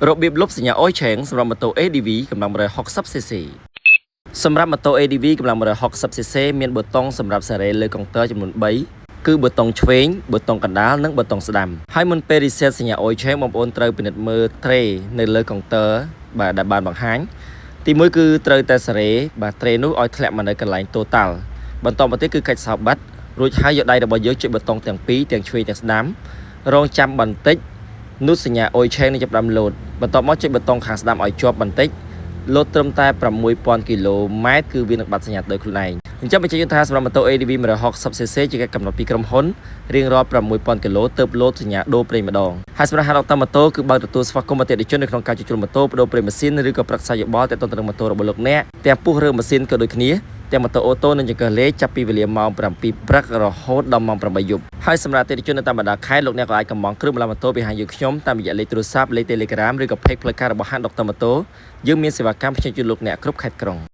របៀបលុបសញ្ញាអុយឆេងសម្រាប់ម៉ូតូ ADV កម្លាំង 160cc សម្រាប់ម៉ូតូ ADV កម្លាំង 160cc មានប៊ូតុងសម្រាប់សេរីលើកុងទ័រចំនួន3គឺប៊ូតុងឆ្វេងប៊ូតុងកណ្ដាលនិងប៊ូតុងស្ដាំហើយមុនពេល reset សញ្ញាអុយឆេងបងប្អូនត្រូវពិនិត្យមើល tray នៅលើកុងទ័រដែលបានបង្ហាញទី1គឺត្រូវតែសេរីបាទ tray នោះឲ្យធ្លាក់មកនៅកន្លែង total បន្តមកទៀតគឺកាច់សោបបាត់រួចហើយយកដៃរបស់យើងចុចប៊ូតុងទាំងពីរទាំងឆ្វេងទាំងស្ដាំរងចាំបន្តិចនោះសញ្ញាអុយឆេងនឹងចាប់ផ្ដើមលោតបន្ទាប់មកចុចប៊ូតុងខាងស្ដាំឲ្យជាប់បន្តិចលោតត្រឹមតែ 6000 គីឡូម៉ែត្រគឺវានឹងបាត់សញ្ញាដោយខ្លួនឯងអញ្ចឹងបញ្ជាក់ថាសម្រាប់ម៉ូតូ ADV 160cc ជាការកំណត់ពីក្រុមហ៊ុនរៀងរាល់ 6000 គីឡូទើបលោតសញ្ញាដូរប្រេងម្ដងហើយសម្រាប់ហាងដកតាមម៉ូតូគឺបើកទទួលស្វាគមន៍អតិថិជននៅក្នុងការជួសជុលម៉ូតូបដូរប្រេងម៉ាស៊ីនឬក៏ប្រឹក្សាយោបល់ទាក់ទងទៅនឹងម៉ូតូរបស់លោកអ្នកទាំងពុះឬម៉ាស៊ីនក៏ដូចគ្នាទាំងម៉ូតូអូតូនិងចង្កឹះលេខចាប់ពីវេលាម៉ោង 7 ព្រឹករហូតដល់ម៉ោង 8 យប់ហើយសម្រាប់អតិថិជននៅតាមបណ្ដាខេត្តលោកអ្នកក៏អាចកម្មង់គ្រឿងបន្លាស់ម៉ូតូពីហាងយើងខ្ញុំតាមរយៈលេខទូរស័ព្ទលេខ Telegram ឬក៏ Page ផ្លូវការរបស់ហាងដកតាមម៉ូតូយើងមានសេវាកម្មផ្សាយជូនលោកអ្នកគ្រប់ខេត្តក្រុង